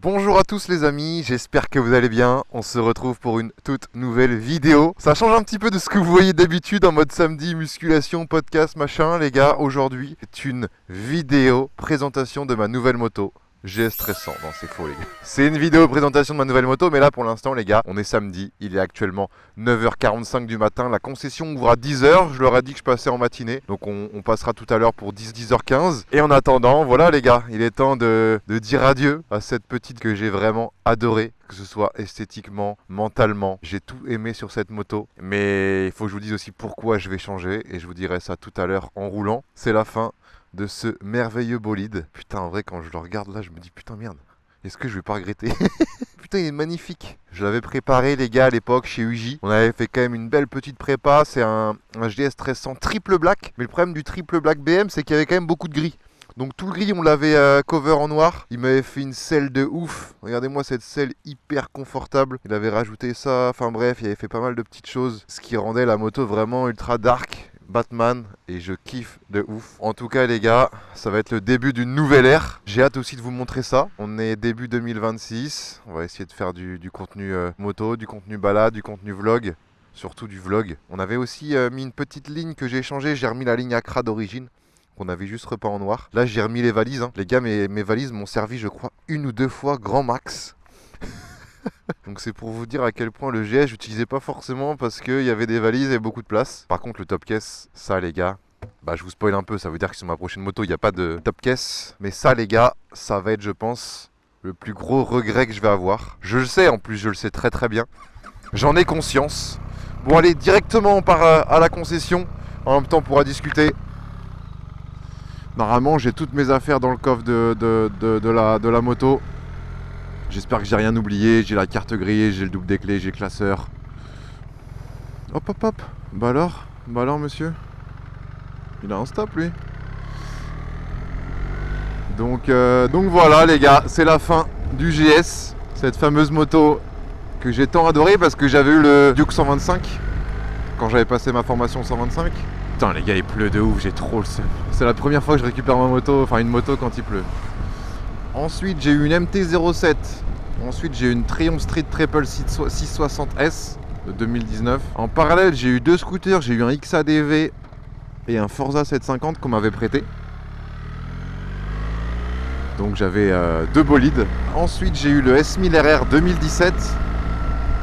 Bonjour à tous les amis, j'espère que vous allez bien. On se retrouve pour une toute nouvelle vidéo. Ça change un petit peu de ce que vous voyez d'habitude en mode samedi, musculation, podcast, machin. Les gars, aujourd'hui, c'est une vidéo présentation de ma nouvelle moto. GS 1300, non c'est faux les gars. C'est une vidéo présentation de ma nouvelle moto, mais là pour l'instant les gars, on est samedi, il est actuellement 9h45 du matin, la concession ouvre à 10h, je leur ai dit que je passais en matinée, donc on passera tout à l'heure pour 10h15. Et en attendant, voilà les gars, il est temps de dire adieu à cette petite que j'ai vraiment adorée, que ce soit esthétiquement, mentalement, j'ai tout aimé sur cette moto, mais il faut que je vous dise aussi pourquoi je vais changer, et je vous dirai ça tout à l'heure en roulant. C'est la fin de ce merveilleux bolide. Putain, en vrai, quand je le regarde là, je me dis putain, merde, est-ce que je vais pas regretter? Putain, il est magnifique. Je l'avais préparé, les gars, à l'époque chez Uji. On avait fait quand même une belle petite prépa. C'est un GS 1300 triple black. Mais le problème du triple black BM, c'est qu'il y avait quand même beaucoup de gris. Donc tout le gris, on l'avait cover en noir. Il m'avait fait une selle de ouf. Regardez-moi cette selle hyper confortable. Il avait rajouté ça. Enfin bref, il avait fait pas mal de petites choses. Ce qui rendait la moto vraiment ultra dark. Batman, et je kiffe de ouf. En tout cas les gars, ça va être le début d'une nouvelle ère. J'ai hâte aussi de vous montrer ça. On est début 2026. On va essayer de faire du contenu moto, du contenu balade, du contenu vlog. Surtout du vlog. On avait aussi mis une petite ligne que j'ai changée. J'ai remis la ligne Accra d'origine, qu'on avait juste repeint en noir. Là j'ai remis les valises. Les gars, mes valises m'ont servi je crois une ou deux fois grand max. Donc c'est pour vous dire à quel point le GS j'utilisais pas forcément parce qu'il y avait des valises et beaucoup de place. Par contre le top case, ça les gars, bah je vous spoil un peu, ça veut dire que sur ma prochaine moto il n'y a pas de top case. Mais ça les gars, ça va être je pense le plus gros regret que je vais avoir. Je le sais en plus, je le sais très très bien. J'en ai conscience. Bon allez, directement on part à la concession. En même temps on pourra discuter. Normalement j'ai toutes mes affaires dans le coffre de la moto. J'espère que j'ai rien oublié, j'ai la carte grillée, j'ai le double des clés, j'ai le classeur. Hop hop hop. Bah alors monsieur. Il a un stop lui. Donc voilà les gars, c'est la fin du GS. Cette fameuse moto que j'ai tant adorée parce que j'avais eu le Duke 125 quand j'avais passé ma formation 125. Putain les gars, il pleut de ouf, j'ai trop le seum. C'est la première fois que je récupère ma moto, enfin une moto quand il pleut. Ensuite j'ai eu une MT-07. Ensuite j'ai eu une Triumph Street Triple 660S de 2019. En parallèle j'ai eu deux scooters. J'ai eu un XADV et un Forza 750 qu'on m'avait prêté. Donc j'avais deux bolides. Ensuite j'ai eu le S1000 RR 2017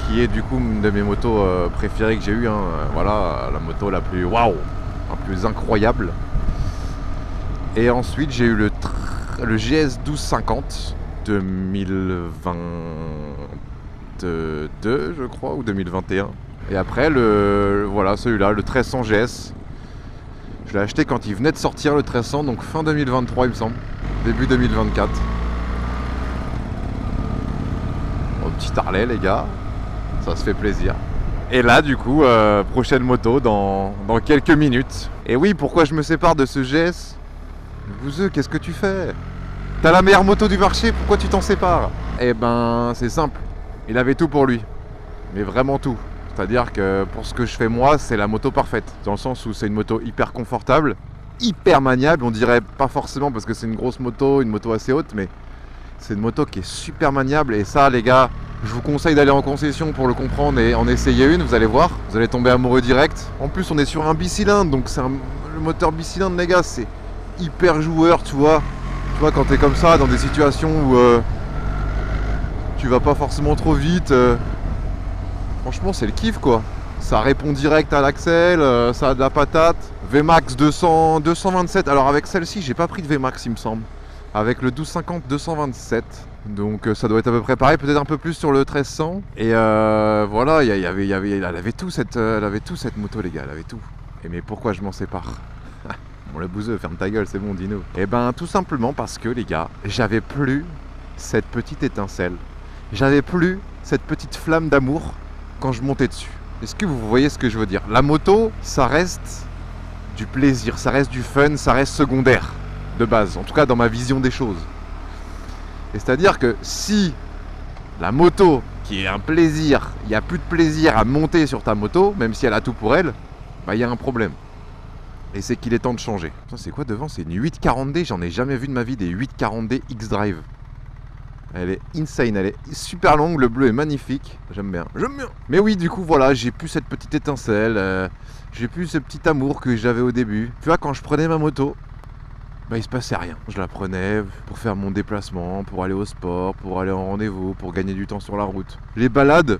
qui est du coup une de mes motos préférées que j'ai eu. Voilà, la moto la plus waouh, la plus incroyable. Et ensuite j'ai eu le GS 1250 2022 je crois, ou 2021. Et après voilà celui-là, le 1300 GS. Je l'ai acheté quand il venait de sortir le 1300, donc fin 2023 il me semble, début 2024. Bon, petit Harley les gars, ça se fait plaisir. Et là du coup, prochaine moto dans quelques minutes. Et oui, pourquoi je me sépare de ce GS? Bouzeux, qu'est-ce que tu fais? T'as la meilleure moto du marché, pourquoi tu t'en sépares? Eh ben, c'est simple. Il avait tout pour lui. Mais vraiment tout. C'est-à-dire que pour ce que je fais moi, c'est la moto parfaite. Dans le sens où c'est une moto hyper confortable, hyper maniable. On dirait pas forcément parce que c'est une grosse moto, une moto assez haute, mais c'est une moto qui est super maniable. Et ça, les gars, je vous conseille d'aller en concession pour le comprendre et en essayer une. Vous allez voir, vous allez tomber amoureux direct. En plus, on est sur un bicylindre, donc le moteur bicylindre, les gars, c'est hyper joueur, tu vois. Tu vois, quand t'es comme ça, dans des situations où tu vas pas forcément trop vite, franchement, c'est le kiff, quoi. Ça répond direct à l'axel, ça a de la patate. VMAX 227. Alors, avec celle-ci, j'ai pas pris de VMAX, il me semble. Avec le 1250 227. Donc, ça doit être à peu près pareil, peut-être un peu plus sur le 1300. Et voilà, elle avait tout cette moto, les gars, elle avait tout. Et mais pourquoi je m'en sépare? Bon, le bouseux, ferme ta gueule, c'est bon, dis-nous. Eh ben, tout simplement parce que, les gars, j'avais plus cette petite étincelle. J'avais plus cette petite flamme d'amour quand je montais dessus. Est-ce que vous voyez ce que je veux dire? La moto, ça reste du plaisir, ça reste du fun, ça reste secondaire, de base. En tout cas, dans ma vision des choses. Et c'est-à-dire que si la moto, qui est un plaisir, il n'y a plus de plaisir à monter sur ta moto, même si elle a tout pour elle, bah il y a un problème. Et c'est qu'il est temps de changer. C'est quoi devant? C'est une 840D, j'en ai jamais vu de ma vie des 840D X-Drive. Elle est insane, elle est super longue, le bleu est magnifique. J'aime bien. Mais oui, du coup, voilà, j'ai plus cette petite étincelle. J'ai plus ce petit amour que j'avais au début. Tu vois, quand je prenais ma moto, il se passait rien. Je la prenais pour faire mon déplacement, pour aller au sport, pour aller en rendez-vous, pour gagner du temps sur la route. Les balades,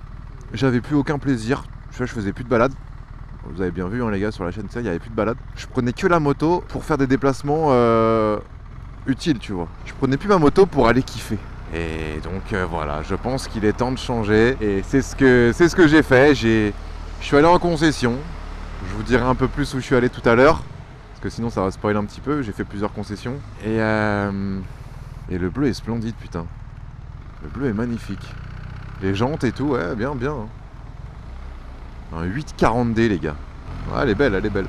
j'avais plus aucun plaisir. Je faisais plus de balades. Vous avez bien vu, hein, les gars, sur la chaîne, il n'y avait plus de balades. Je prenais que la moto pour faire des déplacements utiles, tu vois. Je prenais plus ma moto pour aller kiffer. Et donc voilà, je pense qu'il est temps de changer. Et c'est ce que j'ai fait. Je suis allé en concession. Je vous dirai un peu plus où je suis allé tout à l'heure. Parce que sinon ça va spoiler un petit peu. J'ai fait plusieurs concessions. Et le bleu est splendide, putain. Le bleu est magnifique. Les jantes et tout, ouais, bien. Un 840D, les gars. Ouais, elle est belle.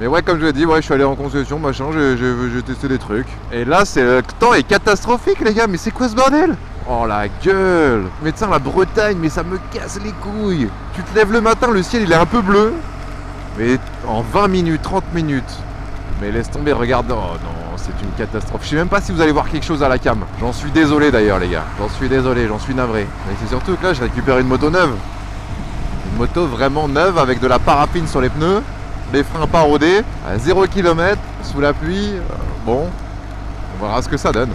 Mais ouais, comme je l'ai dit, je suis allé en concession, machin, j'ai testé des trucs. Et là, le temps est catastrophique, les gars, mais c'est quoi ce bordel? Oh la gueule! Mais tiens, la Bretagne, mais ça me casse les couilles! Tu te lèves le matin, le ciel il est un peu bleu, mais en 20 minutes, 30 minutes. Mais laisse tomber, regarde, oh non, c'est une catastrophe. Je sais même pas si vous allez voir quelque chose à la cam. J'en suis désolé d'ailleurs, les gars. J'en suis navré. Mais c'est surtout que là, je récupère une moto neuve. Une moto vraiment neuve avec de la paraffine sur les pneus. Les freins pas rodés, à 0 km, sous la pluie, bon, on verra ce que ça donne.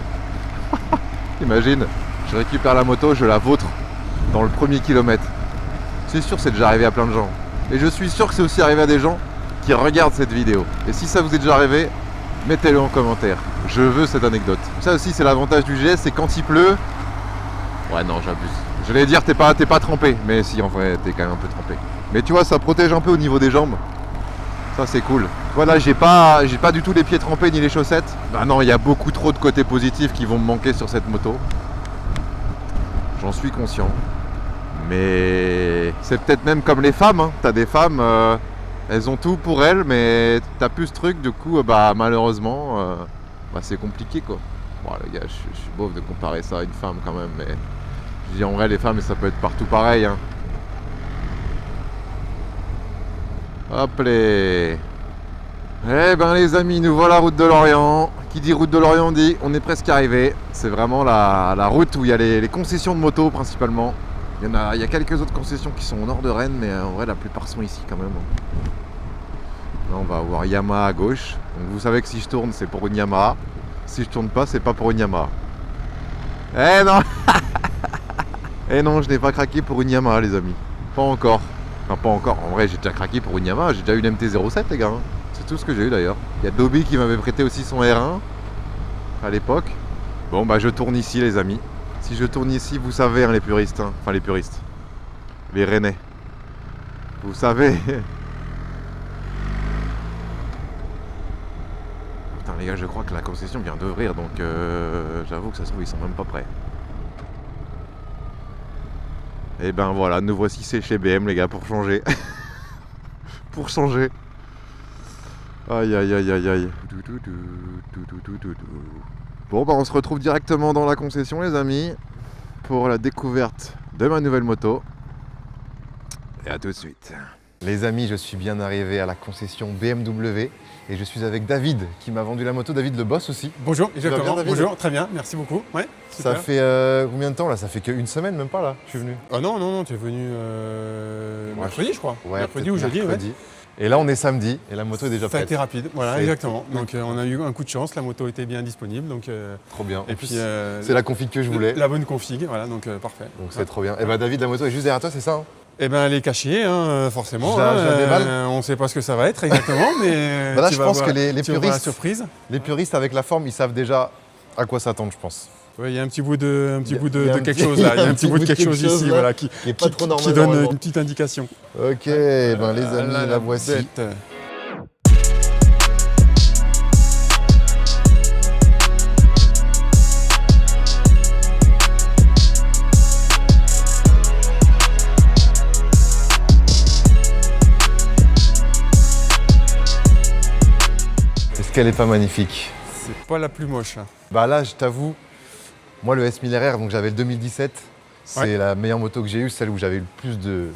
Imagine, je récupère la moto, je la vautre dans le premier kilomètre. C'est sûr, c'est déjà arrivé à plein de gens. Et je suis sûr que c'est aussi arrivé à des gens qui regardent cette vidéo. Et si ça vous est déjà arrivé, mettez-le en commentaire. Je veux cette anecdote. Ça aussi, c'est l'avantage du GS, c'est quand il pleut. Ouais, non, j'abuse. Je vais dire, t'es pas trempé. Mais si, en vrai, t'es quand même un peu trempé. Mais tu vois, ça protège un peu au niveau des jambes. Ça c'est cool. Voilà, j'ai pas du tout les pieds trempés ni les chaussettes. Bah non, il y a beaucoup trop de côtés positifs qui vont me manquer sur cette moto. J'en suis conscient. Mais c'est peut-être même comme les femmes, hein. T'as des femmes, elles ont tout pour elles, mais t'as plus ce truc, du coup, malheureusement, c'est compliqué quoi. Bon les gars, je suis beauf de comparer ça à une femme quand même, mais je dis en vrai les femmes, ça peut être partout pareil, hein. Hop les. Eh ben les amis, nous voilà route de Lorient. Qui dit route de Lorient dit on est presque arrivé. C'est vraiment la route où il y a les concessions de moto principalement. Il y a quelques autres concessions qui sont au nord de Rennes, mais en vrai la plupart sont ici quand même. Là on va voir Yamaha à gauche. Donc vous savez que si je tourne c'est pour une Yamaha. Si je tourne pas c'est pas pour une Yamaha. Eh non. Eh non, je n'ai pas craqué pour une Yamaha les amis. Pas encore. Enfin, pas encore, en vrai j'ai déjà craqué pour une Yamaha, j'ai déjà eu une MT-07 les gars, c'est tout ce que j'ai eu d'ailleurs. Il y a Dobby qui m'avait prêté aussi son R1 à l'époque. Bon je tourne ici les amis. Si je tourne ici, vous savez hein, les puristes, hein. Enfin les puristes, les Rennais, vous savez. Putain les gars, je crois que la concession vient d'ouvrir, donc j'avoue que ça se trouve ils sont même pas prêts. Et ben voilà, nous voici c'est chez BM les gars pour changer. Pour changer. Aïe aïe aïe aïe aïe. Bon on se retrouve directement dans la concession les amis. Pour la découverte de ma nouvelle moto. Et à tout de suite. Les amis, je suis bien arrivé à la concession BMW. Et je suis avec David qui m'a vendu la moto. David le boss aussi. Bonjour, exactement. Bonjour, très bien, merci beaucoup. Ouais, ça fait combien de temps là? Ça fait qu'une semaine même pas là, je suis venu. Ah non, tu es venu mercredi je crois. Ouais, mercredi ou jeudi, ouais. Et là on est samedi et la moto est déjà prête. Ça a été rapide, voilà, exactement. Donc on a eu un coup de chance, la moto était bien disponible. Donc, trop bien. Et puis c'est la config que je voulais. La bonne config, voilà, donc parfait. Donc c'est trop bien. Et bah David, la moto est juste derrière toi, c'est ça hein? Eh ben elle est cachée, hein, forcément. On ne sait pas ce que ça va être exactement, mais là, je pense que les puristes avec la forme, ils savent déjà à quoi s'attendre, je pense. Oui, il y a un petit bout de quelque chose là. Il y a un petit bout de quelque chose ici, voilà, qui donne une petite indication. Ok, les amis, la voici. Bête. Est-ce qu'elle est pas magnifique? C'est pas la plus moche. Hein. Bah là, je t'avoue, moi le S1000RR, donc j'avais le 2017, c'est la meilleure moto que j'ai eue, celle où j'avais eu le plus de...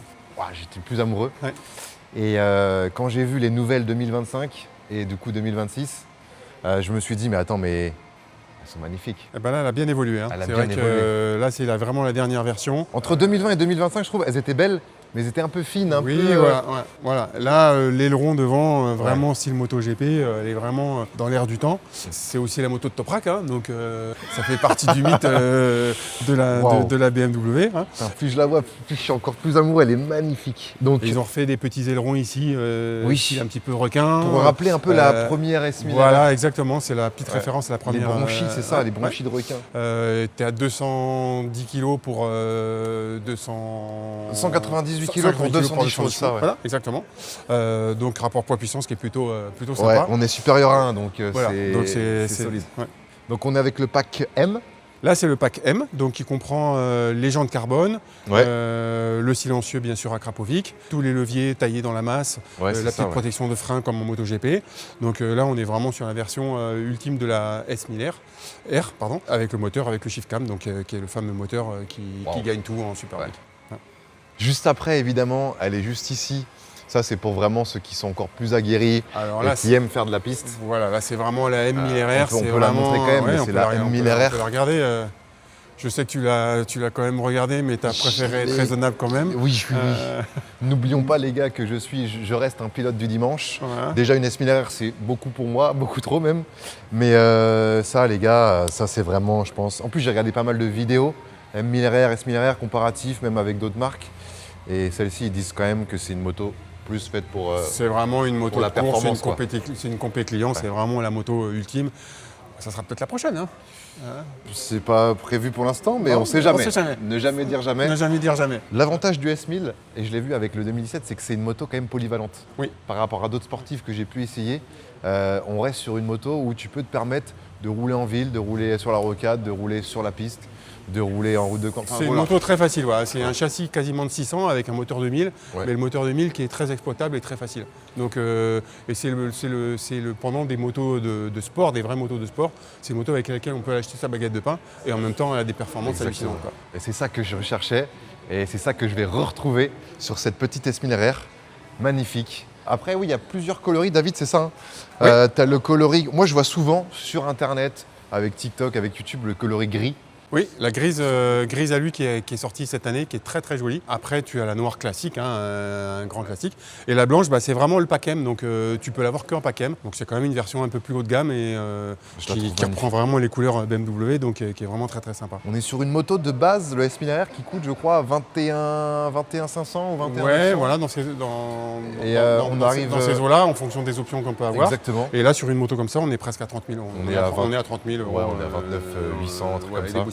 j'étais le plus amoureux. Ouais. Et quand j'ai vu les nouvelles 2025 et du coup 2026, je me suis dit, mais attends, mais Elles sont magnifiques. Et ben là, elle a bien évolué. Hein. C'est vrai que là, c'est vraiment la dernière version. Entre 2020 et 2025, je trouve, elles étaient belles, mais elles étaient un peu fines. Oui, voilà. Là, l'aileron devant, vraiment style MotoGP, elle est vraiment dans l'air du temps. C'est aussi la moto de Toprak, hein, donc ça fait partie du mythe de la BMW. Hein. Enfin, plus je la vois, plus je suis encore plus amoureux, elle est magnifique. Donc, ils ont refait des petits ailerons ici, style un petit peu requin. Pour rappeler un peu la première S1000. Voilà, exactement, c'est la petite référence à la première. Les bronchies, c'est ça, les bronchies de requin. Tu es à 210 kg pour 198 kg pour 210 chevaux, ça, ouais. Voilà, exactement. Donc rapport poids-puissance qui est plutôt sympa. Ouais, on est supérieur à 1, donc voilà. c'est solide. Ouais. Donc on est avec le pack M. Là, c'est le pack M, donc qui comprend les jantes carbone, le silencieux bien sûr à Krapovic, tous les leviers taillés dans la masse, la petite protection de frein comme en MotoGP. Donc là, on est vraiment sur la version ultime de la S1000R, avec le moteur, avec le Shift Cam, donc qui est le fameux moteur qui gagne tout en Superbike. Ouais. Juste après, évidemment, elle est juste ici. Ça, c'est pour vraiment ceux qui sont encore plus aguerris et qui aiment faire de la piste. Voilà, là, c'est vraiment la M1000RR. On peut la montrer quand même, mais c'est la M1000RR. On peut la regarder. Je sais que tu l'as quand même regardé, mais tu as préféré être raisonnable quand même. Oui. N'oublions pas, les gars, que je reste un pilote du dimanche. Voilà. Déjà, une S1000RR, c'est beaucoup pour moi, beaucoup trop même. Mais ça, les gars, ça, c'est vraiment, je pense... En plus, j'ai regardé pas mal de vidéos, M1000RR, S1000RR, comparatifs, même avec d'autres marques. Et celle-ci, ils disent quand même que c'est une moto plus faite pour c'est vraiment une moto la performance. C'est une compé client, c'est vraiment la moto ultime. Ça sera peut-être la prochaine. Hein. C'est pas prévu pour l'instant, mais on ne sait jamais. Ne jamais dire jamais. Ne jamais dire jamais. L'avantage du S1000, et je l'ai vu avec le 2017, c'est que c'est une moto quand même polyvalente. Oui. Par rapport à d'autres sportifs que j'ai pu essayer, on reste sur une moto où tu peux te permettre de rouler en ville, de rouler sur la rocade, de rouler sur la piste, de rouler en route de campagne. C'est une moto très facile, voilà. C'est un châssis quasiment de 600 avec un moteur de 1000, mais le moteur de 1000 qui est très exploitable et très facile. Donc, et c'est le pendant des motos de sport, des vraies motos de sport. C'est une moto avec laquelle on peut acheter sa baguette de pain et en même temps elle a des performances hallucinantes. Et c'est ça que je recherchais et c'est ça que je vais retrouver sur cette petite S1000RR. Magnifique. Après, oui, il y a plusieurs coloris. David, c'est ça, hein. Tu as le coloris, moi je vois souvent sur Internet, avec TikTok, avec YouTube, le coloris gris. Oui, la grise à lui qui est sortie cette année, qui est très très jolie. Après, tu as la noire classique, un grand classique. Et la blanche, c'est vraiment le pack M, donc tu peux l'avoir qu'en pack M. Donc c'est quand même une version un peu plus haut de gamme et qui reprend vraiment les couleurs BMW, donc qui est vraiment très très sympa. On est sur une moto de base, le S1000RR, qui coûte, je crois, 21 500 ou 21 Ouais, voilà, dans ces eaux-là, en fonction des options qu'on peut avoir. Exactement. Et là, sur une moto comme ça, on est presque à 30 000 euros. On est à 30 000 euros. Ouais, on est à 29 800, comme ça.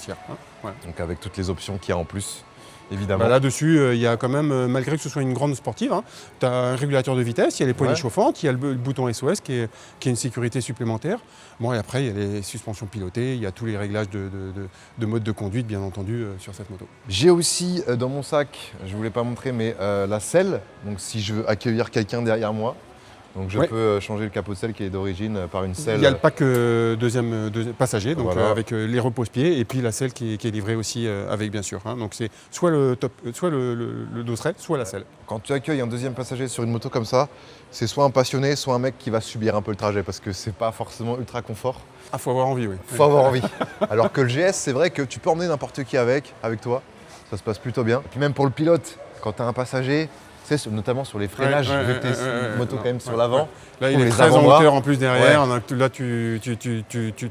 Donc avec toutes les options qu'il y a en plus, évidemment. Là-dessus, il y a quand même, malgré que ce soit une grande sportive, tu as un régulateur de vitesse, il y a les poignées chauffantes, il y a le bouton SOS qui est une sécurité supplémentaire. Bon, et après, il y a les suspensions pilotées, il y a tous les réglages de mode de conduite, bien entendu, sur cette moto. J'ai aussi dans mon sac, je ne vous l'ai pas montré, mais la selle. Donc si je veux accueillir quelqu'un derrière moi, donc je peux changer le capot de selle qui est d'origine par une selle. Il y a le pack deuxième passager, donc avec les repose-pieds, et puis la selle qui est livrée aussi avec, bien sûr. Hein. Donc c'est soit le dosseret, soit la selle. Quand tu accueilles un deuxième passager sur une moto comme ça, c'est soit un passionné, soit un mec qui va subir un peu le trajet parce que c'est pas forcément ultra confort. Ah, faut avoir envie, oui. Faut avoir envie. Alors que le GS, c'est vrai que tu peux emmener n'importe qui avec toi. Ça se passe plutôt bien. Et puis même pour le pilote, quand tu as un passager, tu sais, notamment sur les freinages, vu que tu es une moto quand même sur l'avant. Là, il est très en hauteur en plus derrière. Là, tu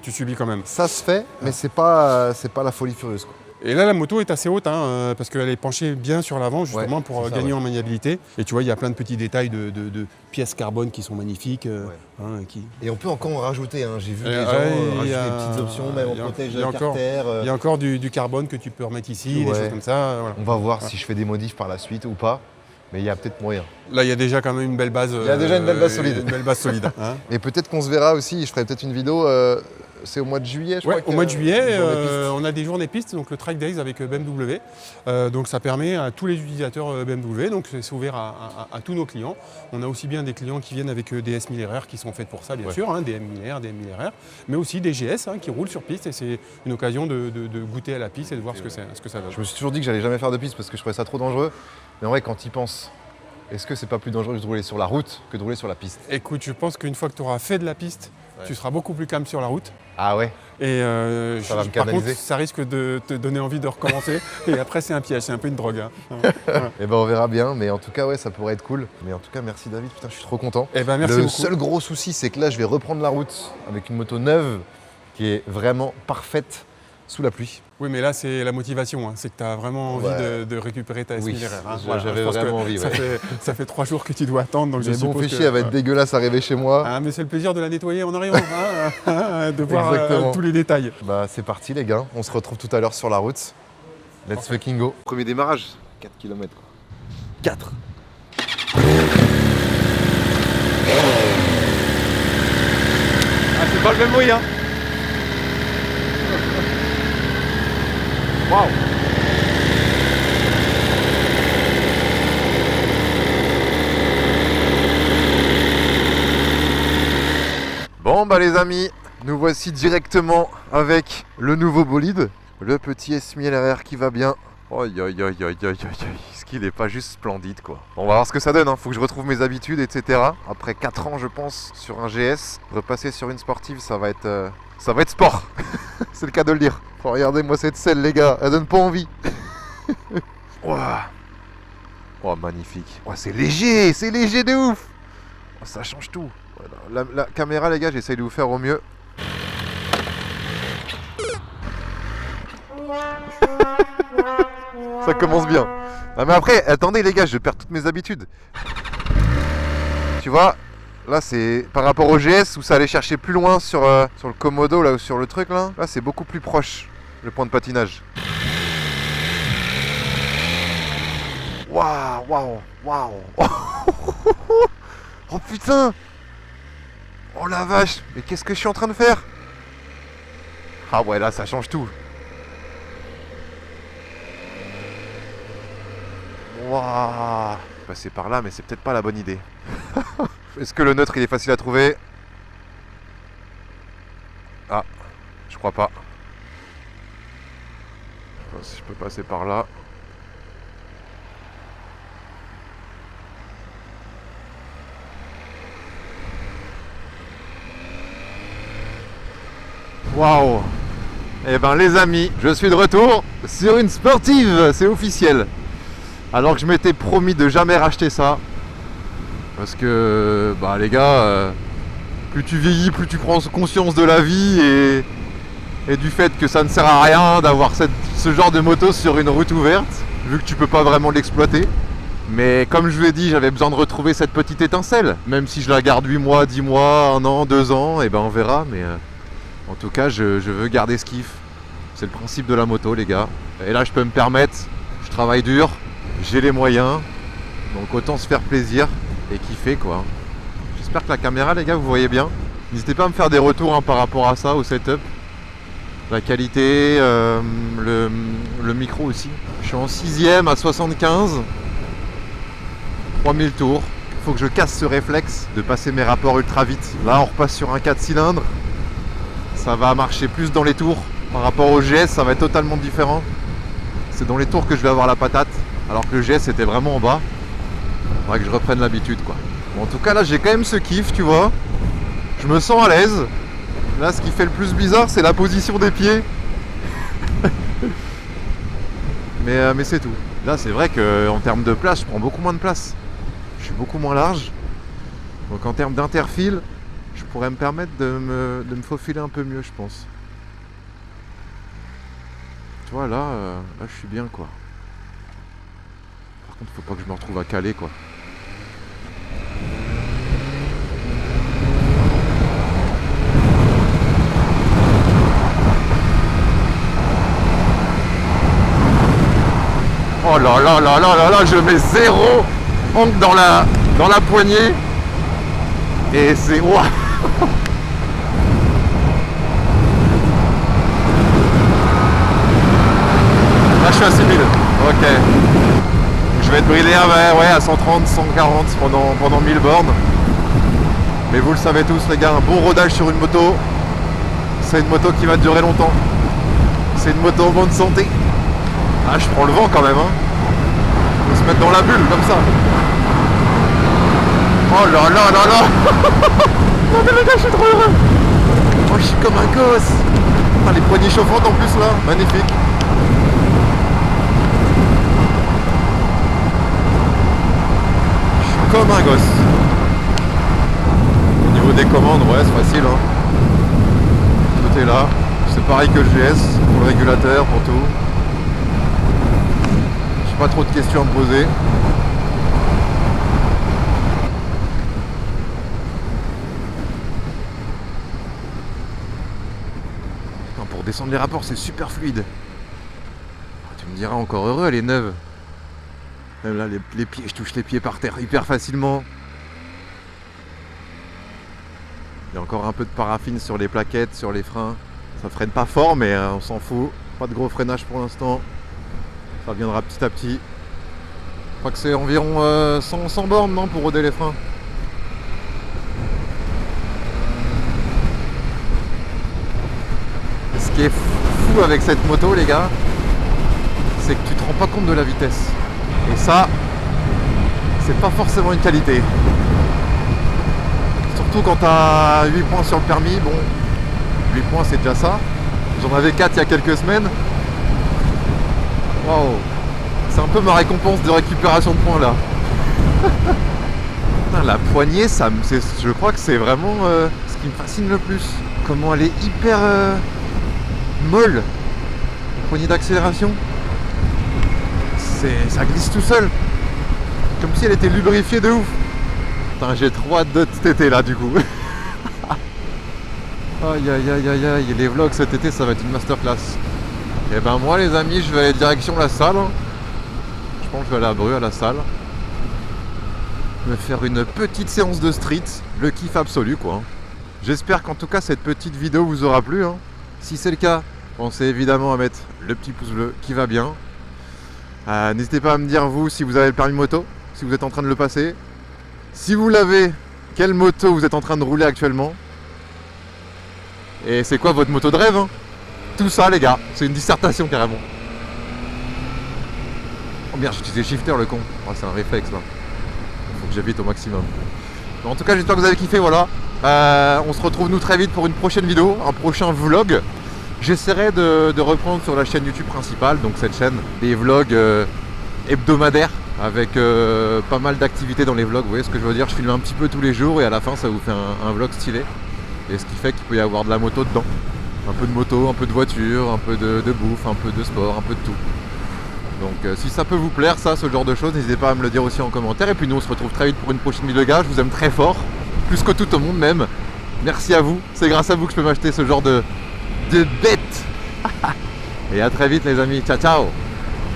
subis quand même. Ça se fait, mais c'est pas la folie furieuse, quoi. Et là, la moto est assez haute, parce qu'elle est penchée bien sur l'avant, justement, pour gagner en maniabilité. Et tu vois, il y a plein de petits détails de pièces carbone qui sont magnifiques. Et on peut encore en rajouter. J'ai vu des gens rajouter des petites options, même en protège de carter. Il y a encore du carbone que tu peux remettre ici, des choses comme ça. Voilà. On va voir si je fais des modifs par la suite ou pas. Mais il y a peut-être moyen. Là, il y a déjà quand même une belle base. Il y a déjà une belle base solide. Une belle base solide. Et peut-être qu'on se verra aussi, je ferai peut-être une vidéo, c'est au mois de juillet, je crois. Au mois de juillet, on a des journées pistes, donc le Track Days avec BMW. Donc ça permet à tous les utilisateurs BMW, donc c'est ouvert à tous nos clients. On a aussi bien des clients qui viennent avec des S1000RR qui sont faites pour ça, bien sûr, des M1000R, des M1000RR, mais aussi des GS qui roulent sur piste et c'est une occasion de goûter à la piste et de voir ce que ça donne. Je me suis toujours dit que j'allais jamais faire de piste parce que je trouvais ça trop dangereux. Mais en vrai, quand tu y penses, est-ce que c'est pas plus dangereux de rouler sur la route que de rouler sur la piste? Écoute, je pense qu'une fois que tu auras fait de la piste, tu seras beaucoup plus calme sur la route. Ah ouais. Et ça va me par canaliser. contre, ça risque de te donner envie de recommencer. Et après, c'est un piège, c'est un peu une drogue. Et ben on verra bien, mais en tout cas, ouais, ça pourrait être cool. Mais en tout cas, merci David, putain, je suis trop content. Et ben merci Le beaucoup. seul gros souci, c'est que là, je vais reprendre la route avec une moto neuve qui est vraiment parfaite sous la pluie. Oui, mais là, c'est la motivation. Hein. C'est que tu as vraiment envie de récupérer ta S1000 RR. Hein. J'avais vraiment envie. Ça fait 3 jours que tu dois attendre. Donc mais bon, fait chier, elle va être dégueulasse arriver chez moi. Ah, mais c'est le plaisir de la nettoyer en arrivant, de voir tous les détails. Bah, c'est parti, les gars. On se retrouve tout à l'heure sur la route. Let's fucking go. Premier démarrage, 4 km quoi. 4. Ah, c'est pas le même bruit, hein. Waouh. Bon bah les amis, nous voici directement avec le nouveau bolide, le petit S1000 RR qui va bien. Aïe aïe aïe aïe aïe aïe, est-ce qu'il est pas juste splendide quoi. Bon, on va voir ce que ça donne, hein. Faut que je retrouve mes habitudes etc. Après 4 ans je pense sur un GS, repasser sur une sportive ça va être sport. C'est le cas de le dire. Oh, regardez-moi cette selle les gars, elle donne pas envie. Ouah. Oh magnifique. Oh, c'est léger de ouf. Oh, ça change tout. La caméra les gars, j'essaye de vous faire au mieux. Ça commence bien. Ah mais après, attendez les gars, je perds toutes mes habitudes. Tu vois, là c'est par rapport au GS où ça allait chercher plus loin sur le Komodo là ou sur le truc là. Là c'est beaucoup plus proche le point de patinage. Waouh, waouh, waouh. Oh putain. Oh la vache, mais qu'est-ce que je suis en train de faire? Ah ouais, là ça change tout. Waouh. Passer par là, mais c'est peut-être pas la bonne idée. Est-ce que le neutre il est facile à trouver? Ah, je crois pas. Je sais pas si je peux passer par là. Waouh. Eh ben les amis, je suis de retour sur une sportive, c'est officiel. Alors que je m'étais promis de jamais racheter ça. Parce que, bah les gars, plus tu vieillis, plus tu prends conscience de la vie et du fait que ça ne sert à rien d'avoir ce genre de moto sur une route ouverte, vu que tu peux pas vraiment l'exploiter. Mais comme je vous l'ai dit, j'avais besoin de retrouver cette petite étincelle. Même si je la garde 8 mois, 10 mois, 1 an, 2 ans, et ben on verra. Mais en tout cas, je veux garder ce kiff. C'est le principe de la moto, les gars. Et là, je peux me permettre, je travaille dur, j'ai les moyens. Donc autant se faire plaisir et kiffer, quoi. J'espère que la caméra, les gars, vous voyez bien. N'hésitez pas à me faire des retours hein, par rapport à ça, au setup. La qualité, le micro aussi. Je suis en 6ème à 75. 3000 tours. Il faut que je casse ce réflexe de passer mes rapports ultra vite. Là, on repasse sur un 4 cylindres. Ça va marcher plus dans les tours. Par rapport au GS, ça va être totalement différent. C'est dans les tours que je vais avoir la patate. Alors que le GS était vraiment en bas. Il faudrait que je reprenne l'habitude, quoi. Bon, en tout cas, là, j'ai quand même ce kiff, tu vois. Je me sens à l'aise. Là, ce qui fait le plus bizarre, c'est la position des pieds. mais c'est tout. Là, c'est vrai qu'en termes de place, je prends beaucoup moins de place. Je suis beaucoup moins large. Donc en termes d'interfile, je pourrais me permettre de me faufiler un peu mieux, je pense. Tu vois, là, je suis bien, quoi. Par contre, faut pas que je me retrouve à caler, quoi. Oh là là là là là là, je mets 0 angle dans la poignée. Et c'est... Wow. Là je suis à 6000. Ok. Je vais être brûlé à 130, 140 pendant 1000 bornes. Mais vous le savez tous les gars, un bon rodage sur une moto, c'est une moto qui va durer longtemps. C'est une moto en bonne santé. Ah, je prends le vent quand même, hein. Faut se mettre dans la bulle comme ça. Oh là là là là. Non mais les gars, je suis trop heureux. Oh, je suis comme un gosse. Ah, les poignées chauffantes en plus là, magnifique. Je suis comme un gosse. Au niveau des commandes, ouais, c'est facile. Hein. Tout est là. C'est pareil que le GS, pour le régulateur, pour tout. J'ai pas trop de questions à me poser. Pour descendre les rapports, c'est super fluide. Tu me diras, encore heureux, elle est neuve. Même là, les pieds, je touche les pieds par terre hyper facilement. Il y a encore un peu de paraffine sur les plaquettes, sur les freins. Ça freine pas fort, mais on s'en fout. Pas de gros freinage pour l'instant. Ça viendra petit à petit. Je crois que c'est environ 100 bornes, non, pour roder les freins. Ce qui est fou avec cette moto, les gars, c'est que tu te rends pas compte de la vitesse. Et ça, c'est pas forcément une qualité. Surtout quand tu as 8 points sur le permis, bon, 8 points c'est déjà ça. J'en avais 4 il y a quelques semaines. Waouh, c'est un peu ma récompense de récupération de points là. Putain, la poignée, je crois que c'est vraiment ce qui me fascine le plus. Comment elle est hyper molle. La poignée d'accélération. Ça glisse tout seul. Comme si elle était lubrifiée de ouf. Putain, j'ai trop hâte de cet été là du coup. Aïe aïe aïe aïe aïe, les vlogs cet été ça va être une masterclass. Et ben moi les amis, je vais aller direction la salle. Je pense que je vais aller à Bru à la salle. Me faire une petite séance de street, le kiff absolu quoi. J'espère qu'en tout cas cette petite vidéo vous aura plu. Hein. Si c'est le cas, pensez évidemment à mettre le petit pouce bleu qui va bien. N'hésitez pas à me dire vous si vous avez le permis moto, si vous êtes en train de le passer. Si vous l'avez, quelle moto vous êtes en train de rouler actuellement? Et c'est quoi votre moto de rêve hein? Tout ça les gars, c'est une dissertation carrément. Oh merde, j'ai utilisé shifter le con. Oh, c'est un réflexe là. Faut que j'évite au maximum. En tout cas j'espère que vous avez kiffé, voilà. On se retrouve nous très vite pour une prochaine vidéo, un prochain vlog. J'essaierai de reprendre sur la chaîne YouTube principale, donc cette chaîne, des vlogs hebdomadaires avec pas mal d'activités dans les vlogs, vous voyez ce que je veux dire, je filme un petit peu tous les jours et à la fin ça vous fait un vlog stylé. Et ce qui fait qu'il peut y avoir de la moto dedans. Un peu de moto, un peu de voiture, un peu de bouffe, un peu de sport, un peu de tout. Donc si ça peut vous plaire ça, ce genre de choses, n'hésitez pas à me le dire aussi en commentaire. Et puis nous on se retrouve très vite pour une prochaine vidéo, gars, je vous aime très fort, plus que tout au monde même. Merci à vous, c'est grâce à vous que je peux m'acheter ce genre de bête. Et à très vite les amis, ciao ciao.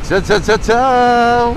Ciao ciao ciao ciao.